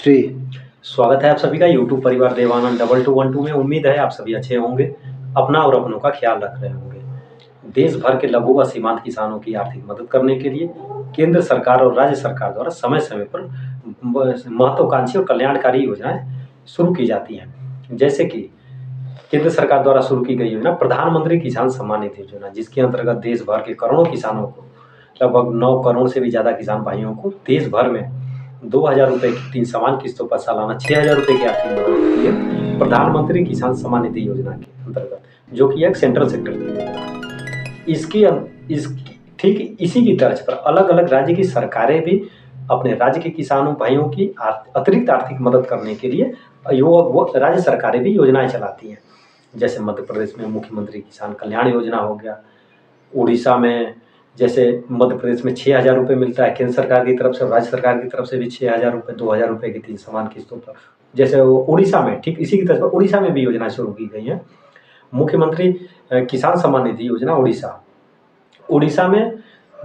3। स्वागत है आप सभी का यूट्यूब परिवार देवानंद 2212 में। उम्मीद है आप सभी अच्छे होंगे, अपना और अपनों का ख्याल रख रहे होंगे। देश भर के लघु व सीमांत किसानों की आर्थिक मदद करने के लिए केंद्र सरकार और राज्य सरकार द्वारा समय समय पर महत्वाकांक्षी और कल्याणकारी योजनाएं शुरू की जाती हैं। जैसे कि केंद्र सरकार द्वारा शुरू की गई योजना प्रधानमंत्री किसान सम्मान निधि योजना, जिसके अंतर्गत देश भर के करोड़ों किसानों को, लगभग 9 करोड़ से भी ज़्यादा किसान भाइयों को देश भर में 2,000 रुपये की 3 समान किस्तों पर सालाना 6,000 रुपये की आर्थिक मदद मिलती है प्रधानमंत्री किसान सम्मान निधि योजना के अंतर्गत, जो कि एक सेंट्रल सेक्टर की योजना है। इसकी ठीक इसी की तर्ज पर अलग अलग राज्य की सरकारें भी अपने राज्य के किसानों भाइयों की अतिरिक्त आर्थिक मदद करने के लिए वो राज्य सरकारें भी योजनाएं चलाती हैं। जैसे मध्य प्रदेश में मुख्यमंत्री किसान कल्याण योजना हो गया, उड़ीसा में जैसे मध्य प्रदेश में 6,000 रुपये मिलता है केंद्र सरकार की तरफ से, राज्य सरकार की तरफ से भी 6,000 रुपये, 2,000 रुपये की 3 समान किस्तों पर। जैसे उड़ीसा में ठीक इसी की तरह पर उड़ीसा में भी योजना शुरू की गई है। मुख्यमंत्री किसान सम्मान निधि योजना उड़ीसा में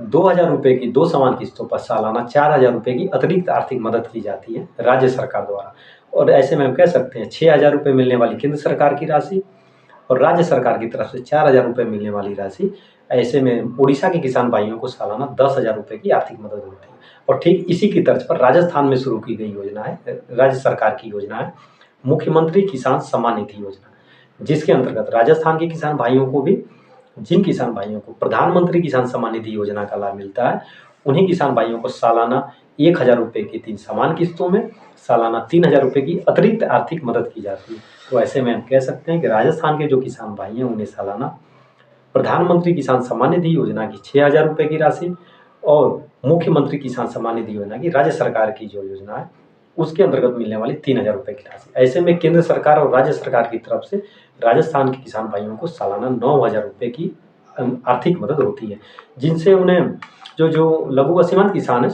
2,000 रुपये की 2 समान किस्तों पर सालाना 4,000 रुपये की अतिरिक्त आर्थिक मदद की जाती है राज्य सरकार द्वारा। और ऐसे में हम कह सकते हैं 6,000 रुपये मिलने वाली केंद्र सरकार की राशि और राज्य सरकार की तरफ से 4,000 रुपये मिलने वाली राशि, ऐसे में उड़ीसा के किसान भाइयों को सालाना 10,000 रुपये की आर्थिक मदद मिलती है। और ठीक इसी की तर्ज पर राजस्थान में शुरू की गई योजना है, राज्य सरकार की योजना है मुख्यमंत्री किसान सम्मान निधि योजना, जिसके अंतर्गत राजस्थान के किसान भाइयों को भी, जिन किसान भाइयों को प्रधानमंत्री किसान सम्मान निधि योजना का लाभ मिलता है, उन्हीं किसान भाइयों को सालाना 1,000 रुपये की 3 समान किस्तों में सालाना 3,000 रुपये की अतिरिक्त आर्थिक मदद की जाती है। तो ऐसे में हम कह सकते हैं कि राजस्थान के जो किसान भाई हैं उन्हें सालाना प्रधानमंत्री किसान सम्मान निधि योजना की 6,000 रुपये की राशि और मुख्यमंत्री किसान सम्मान निधि योजना की राज्य सरकार की जो योजना है उसके अंतर्गत मिलने वाली 3,000 रुपये की राशि। ऐसे में केंद्र सरकार और राज्य सरकार की तरफ से राजस्थान के किसान भाइयों को सालाना 9,000 रुपये की आर्थिक मदद होती है, जिनसे उन्हें जो लघु व सीमांत किसान है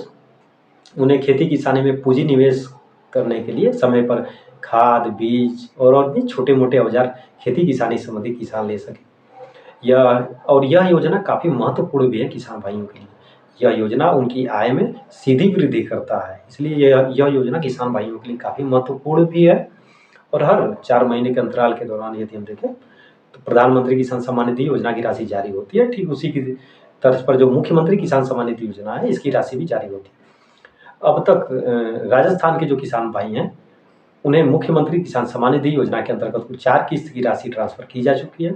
उन्हें खेती किसानी में पूंजी निवेश करने के लिए समय पर खाद, बीज और भी छोटे मोटे औजार खेती किसानी संबंधी किसान ले सके। यह योजना काफ़ी महत्वपूर्ण भी है किसान भाइयों के लिए। यह योजना उनकी आय में सीधी वृद्धि करता है, इसलिए यह योजना किसान भाइयों के लिए काफ़ी महत्वपूर्ण भी है। और हर 4 महीने के अंतराल के दौरान यदि हम देखें तो प्रधानमंत्री किसान सम्मान निधि योजना की राशि जारी होती है। ठीक उसी की तर्ज पर जो मुख्यमंत्री किसान सम्मान निधि योजना है इसकी राशि भी जारी होती है। अब तक राजस्थान के जो किसान भाई हैं उन्हें मुख्यमंत्री किसान सम्मान निधि योजना के अंतर्गत कुल 4 किस्त की राशि ट्रांसफ़र की जा चुकी है,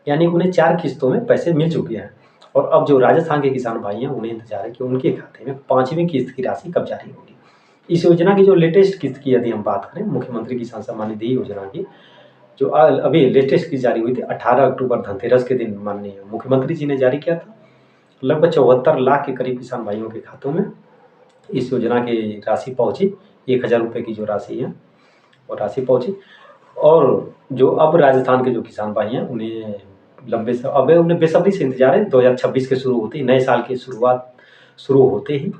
यानी उन्हें 4 किस्तों में पैसे मिल चुके हैं। और अब जो राजस्थान के किसान भाई हैं उन्हें इंतजार है कि उनके खाते में 5वीं किस्त की राशि कब जारी होगी। इस योजना की जो लेटेस्ट किस्त की यदि हम बात करें, मुख्यमंत्री किसान सम्मान निधि योजना की जो अभी लेटेस्ट किस्त जारी हुई थी 18 अक्टूबर धनतेरस के दिन माननीय मुख्यमंत्री जी ने जारी किया था। लगभग 74 लाख के करीब किसान भाइयों के खातों में इस योजना की राशि पहुँची। 1,000 रुपये की जो राशि है और राशि पहुँची। और जो अब राजस्थान के जो किसान भाई हैं उन्हें उन्हें बेसब्री से इंतजार है। 2026 के शुरू होते ही, नए साल की शुरुआत शुरू होते ही,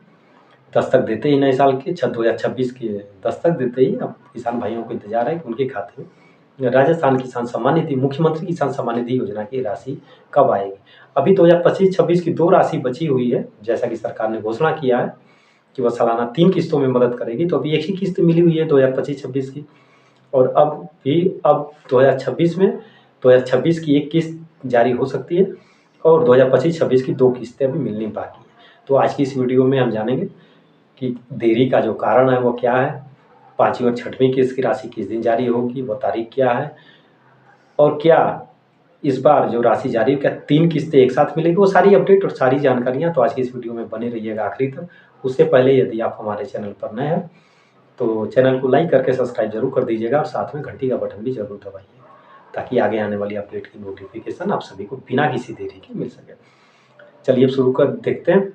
दस्तक देते ही नए साल के 2026 के दस्तक देते ही अब किसान भाइयों को इंतजार है कि उनके खाते में राजस्थान किसान सम्मान निधि, मुख्यमंत्री किसान सम्मान निधि योजना की राशि कब आएगी। अभी 2025-26 की 2 राशि बची हुई है, जैसा कि सरकार ने घोषणा किया है कि वह सालाना 3 किस्तों में मदद करेगी। तो अभी एक ही किस्त मिली हुई है 2025-26 की, और अब 2026 की एक किस्त जारी हो सकती है और 2025-26 की 2 किस्तें अभी मिलनी बाकी है। तो आज की इस वीडियो में हम जानेंगे कि देरी का जो कारण है वो क्या है, 5वीं और 6वीं किस्त की राशि किस दिन जारी होगी, वो तारीख क्या है, और क्या इस बार जो राशि जारी है क्या 3 किस्तें एक साथ मिलेगी। वो सारी अपडेट और सारी जानकारियाँ तो आज की इस वीडियो में बने रहिएगा आखिरी तक। उससे पहले यदि आप हमारे चैनल पर नए हैं तो चैनल को लाइक करके सब्सक्राइब जरूर कर दीजिएगा और साथ में घंटी का बटन भी जरूर दबाइए, ताकि आगे आने वाली अपडेट की नोटिफिकेशन आप सभी को बिना किसी देरी के मिल सके। चलिए अब शुरू कर देखते हैं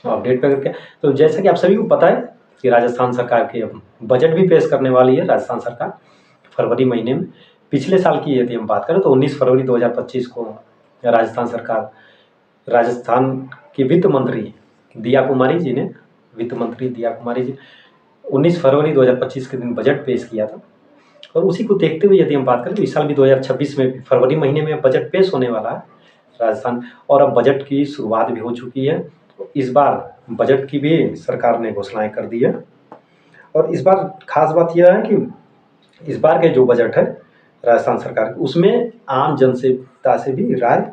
अपडेट पर करके। तो जैसा कि आप सभी को पता है कि राजस्थान सरकार के बजट भी पेश करने वाली है राजस्थान सरकार फरवरी महीने में। पिछले साल की यदि हम बात करें तो 19 फरवरी 2025 को राजस्थान की वित्त मंत्री दिया कुमारी जी ने 19 फरवरी 2025 के दिन बजट पेश किया था। और उसी को देखते हुए यदि हम बात करें तो इस साल भी 2026 में फरवरी महीने में बजट पेश होने वाला है राजस्थान, और अब बजट की शुरुआत भी हो चुकी है। इस बार बजट की भी सरकार ने घोषणाएं कर दी है और इस बार खास बात यह है कि इस बार के जो बजट है राजस्थान सरकार उसमें आम जनता से भी राय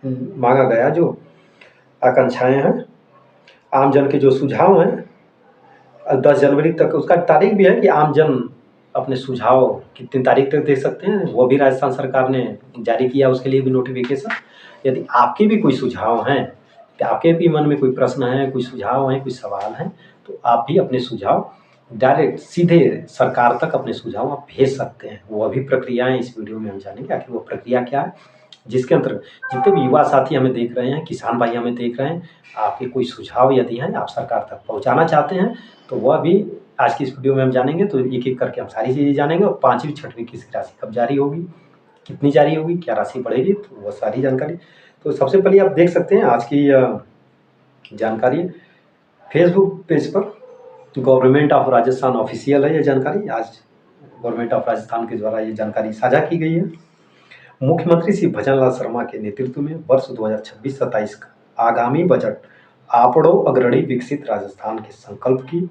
मांगा गया। जो आकांक्षाएं हैं, आम जन के जो सुझाव हैं, 10 जनवरी तक उसका तारीख भी है कि आम जन अपने सुझाव कितनी तारीख तक दे सकते हैं, वो भी राजस्थान सरकार ने जारी किया, उसके लिए भी नोटिफिकेशन। यदि आपके भी कोई सुझाव हैं, कि आपके भी मन में कोई प्रश्न है, कोई सुझाव है, कोई सवाल हैं, तो आप भी अपने सुझाव डायरेक्ट सीधे सरकार तक अपने सुझाव आप भेज सकते हैं। वो अभी प्रक्रियाएं इस वीडियो में हम जानेंगे, आखिर वो प्रक्रिया क्या है, जिसके अंतर्गत जितने भी युवा साथी हमें देख रहे हैं, किसान भाई हमें देख रहे हैं, आपके कोई सुझाव यदि हैं आप सरकार तक पहुंचाना चाहते हैं, तो वह भी आज की इस वीडियो में हम जानेंगे। तो एक एक करके हम सारी चीज़ें जानेंगे। और 5वीं 6वीं किस्त राशि कब जारी होगी, कितनी जारी होगी, क्या राशि बढ़ेगी, तो वह सारी जानकारी। तो सबसे पहले आप देख सकते हैं आज की जानकारी फेसबुक पेज पर गवर्नमेंट ऑफ राजस्थान ऑफिशियल है। ये जानकारी आज गवर्नमेंट ऑफ राजस्थान के द्वारा ये जानकारी साझा की गई है। मुख्यमंत्री श्री भजनलाल शर्मा के नेतृत्व में वर्ष 2026-27 का आगामी बजट आपड़ों अग्रणी विकसित राजस्थान के संकल्प की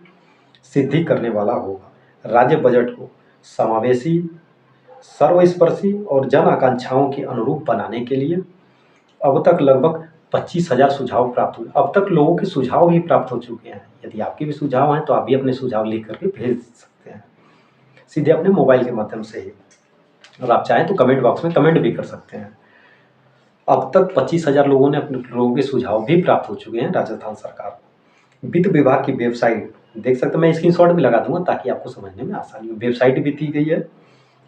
सिद्धि करने वाला होगा। राज्य बजट को समावेशी, सर्वस्पर्शी और जन आकांक्षाओं के अनुरूप बनाने के लिए अब तक लगभग 25,000 सुझाव प्राप्त हुए। अब तक लोगों के सुझाव भी प्राप्त हो चुके हैं। यदि आपके भी सुझाव हैं तो आप भी अपने सुझाव लिख करके भेज सकते हैं सीधे अपने मोबाइल के माध्यम से ही, और आप चाहें तो कमेंट बॉक्स में कमेंट भी कर सकते हैं। अब तक 25,000 लोगों ने अपने लोगों के सुझाव भी प्राप्त हो चुके हैं राजस्थान सरकार को। वित्त विभाग की वेबसाइट देख सकते हैं, मैं स्क्रीनशॉट भी लगा दूंगा ताकि आपको समझने में आसानी हो। वेबसाइट भी दी गई है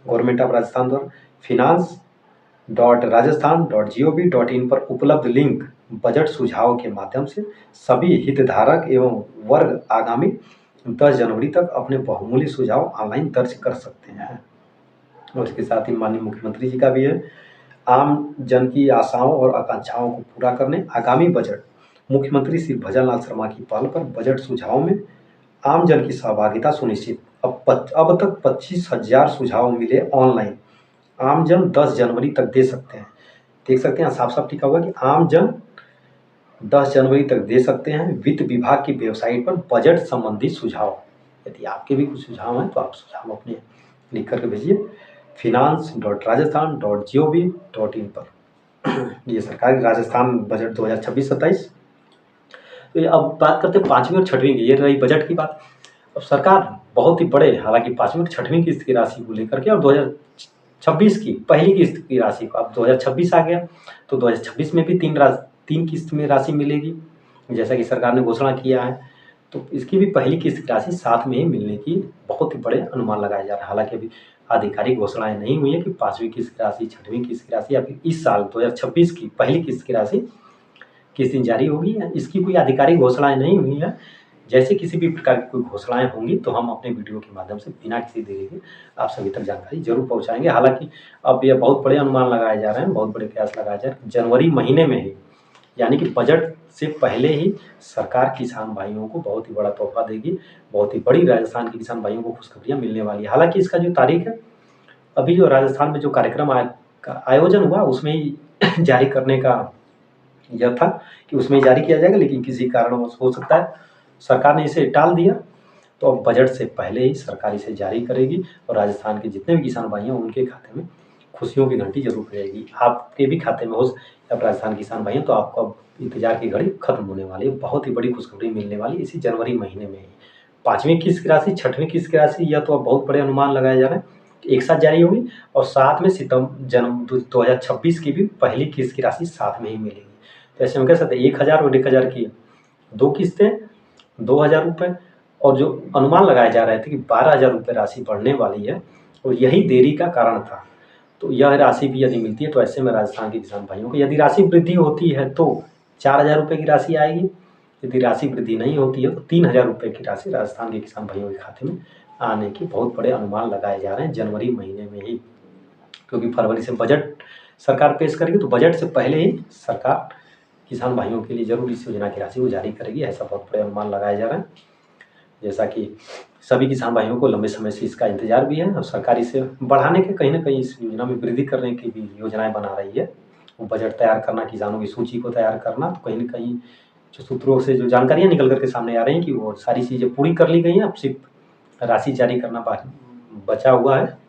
गवर्नमेंट ऑफ राजस्थान द्वारा, finance.rajasthan.gov.in पर उपलब्ध लिंक बजट सुझाव के माध्यम से सभी हितधारक एवं वर्ग आगामी 10 जनवरी तक अपने बहुमूल्य सुझाव ऑनलाइन दर्ज कर सकते हैं। और इसके साथ ही माननीय मुख्यमंत्री जी का भी है, आम जन की आशाओं और आकांक्षाओं को पूरा करने आगामी बजट मुख्यमंत्री श्री भजनलाल शर्मा की पहल पर बजट सुझाव में आम जन की सहभागिता सुनिश्चित। अब तक 25,000 सुझाव मिले ऑनलाइन, आम जन 10 जनवरी तक दे सकते हैं। देख सकते हैं साफ साफ लिखा हुआ कि आम जन 10 जनवरी तक दे सकते हैं वित्त विभाग की वेबसाइट पर बजट संबंधी सुझाव। यदि आपके भी कुछ सुझाव हैं तो आप सुझाव अपने लिख करके भेजिए finance.rajasthan.gov.in पर। ये सरकारी राजस्थान बजट 2026-27। तो ये अब बात करते हैं 5वीं और 6वीं की, ये रही बजट की बात। अब सरकार बहुत ही बड़े, हालांकि 5वीं और 6वीं किस्त की राशि को लेकर के और 2026 की पहली किस्त की राशि को, अब 2026 आ गया तो 2026 में भी 3 किस्त में राशि मिलेगी जैसा कि सरकार ने घोषणा किया है। तो इसकी भी पहली किस्त की राशि साथ में ही मिलने की बहुत ही बड़े अनुमान लगाए जा रहे हैं। हालांकि अभी आधिकारिक घोषणाएं नहीं हुई है कि 5वीं किस्त की राशि, 6वीं किस्त की राशि या फिर इस साल 2026 की पहली किस्त की राशि किस दिन जारी होगी, इसकी कोई आधिकारिक घोषणाएं नहीं हुई है। जैसे किसी भी प्रकार की कोई घोषणाएं होंगी तो हम अपने वीडियो के माध्यम से बिना किसी देरी के आप सभी तक जानकारी जरूर पहुंचाएंगे। हालांकि अब ये बहुत बड़े अनुमान लगाए जा रहे हैं, बहुत बड़े प्रयास लगाए जा रहे हैं। जनवरी महीने में ही, यानी कि बजट से पहले ही सरकार किसान भाइयों को बहुत ही बड़ा तोहफा देगी, बहुत ही बड़ी राजस्थान के किसान भाइयों को खुशखबरियाँ मिलने वाली है। हालांकि इसका जो तारीख है, अभी जो राजस्थान में जो कार्यक्रम का आयोजन हुआ उसमें ही जारी करने का यह था कि उसमें जारी किया जाएगा, लेकिन किसी कारणवश हो सकता है सरकार ने इसे टाल दिया। तो अब बजट से पहले ही सरकार इसे जारी करेगी और राजस्थान के जितने भी किसान भाई हैं उनके खाते में खुशियों की घंटी जरूर बजेगी। आपके भी खाते में हो, अब राजस्थान किसान भाई हैं तो आपको अब इंतजार की घड़ी खत्म होने वाली है। बहुत ही बड़ी खुशखबरी मिलने वाली इसी जनवरी महीने में ही। 5वीं किस्त की राशि, 6वीं किस्त की राशि, यह तो अब बहुत बड़े अनुमान लगाए जा रहे हैं, एक साथ जारी होगी और साथ में जनवरी 2026 की भी पहली किस्त की राशि साथ में ही मिलेगी। तो ऐसे में कह सकते हैं 1,000 और 1,000 की 2 किस्तें, 2,000 रुपये, और जो अनुमान लगाए जा रहे थे कि 12,000 रुपये राशि बढ़ने वाली है और यही देरी का कारण था। तो यह राशि भी यदि मिलती है तो ऐसे में राजस्थान के किसान भाइयों को यदि राशि वृद्धि होती है तो 4,000 रुपये की राशि आएगी, यदि राशि वृद्धि नहीं होती है तो 3,000 रुपये की राशि राजस्थान के किसान भाइयों के खाते में आने के बहुत बड़े अनुमान लगाए जा रहे हैं जनवरी महीने में ही। क्योंकि फरवरी से बजट सरकार पेश करेगी तो बजट से पहले ही सरकार किसान भाइयों के लिए जरूर इस योजना की राशि को जारी करेगी, ऐसा बहुत बड़े अनुमान लगाए जा रहे हैं। जैसा कि सभी किसान भाइयों को लंबे समय से इसका इंतजार भी है और सरकार इसे बढ़ाने के, कहीं ना कहीं इस योजना में वृद्धि करने की भी योजनाएं बना रही है। वो बजट तैयार करना, किसानों की सूची को तैयार करना, तो कहीं ना कहीं जो सूत्रों से जो जानकारियां निकल करके सामने आ रही हैं कि वो सारी चीज़ें पूरी कर ली गई हैं। अब सिर्फ राशि जारी करना बचा हुआ है।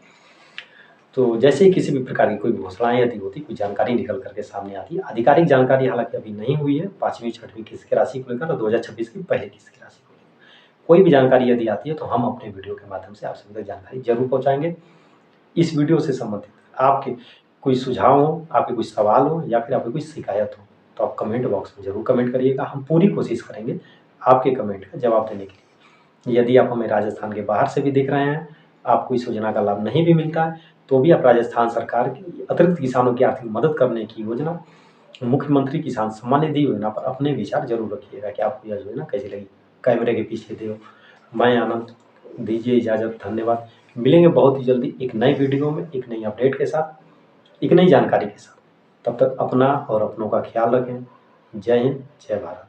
तो जैसे ही किसी भी प्रकार की कोई घोषणाएँ यदि होती, कोई जानकारी निकल कर के सामने आती है, आधिकारिक जानकारी हालाँकि अभी नहीं हुई है 5वीं 6वीं किस्त की राशि को लेकर और 2026 की पहली किस्त की राशि को लेकर। कोई भी जानकारी यदि आती है तो हम अपने वीडियो के माध्यम से आप सभी तक जानकारी ज़रूर पहुँचाएँगे। इस वीडियो से संबंधित आपके कोई सुझाव हो, आपके कोई सवाल हो या फिर आपकी कोई शिकायत हो, तो आप कमेंट बॉक्स में ज़रूर कमेंट करिएगा। हम पूरी कोशिश करेंगे आपके कमेंट का जवाब देने के लिए। यदि आप हमें राजस्थान के बाहर से भी देख रहे हैं, आपको इस योजना का लाभ नहीं भी मिलता है, तो भी आप राजस्थान सरकार की अतिरिक्त किसानों की आर्थिक मदद करने की योजना, मुख्यमंत्री किसान सम्मान निधि योजना पर अपने विचार ज़रूर रखिएगा कि आपको यह योजना कैसी लगी। कैमरे के पीछे देव, मैं आनंद, दीजिए इजाज़त, धन्यवाद। मिलेंगे बहुत ही जल्दी एक नई वीडियो में, एक नई अपडेट के साथ, एक नई जानकारी के साथ। तब तक अपना और अपनों का ख्याल रखें। जय हिंद, जय भारत।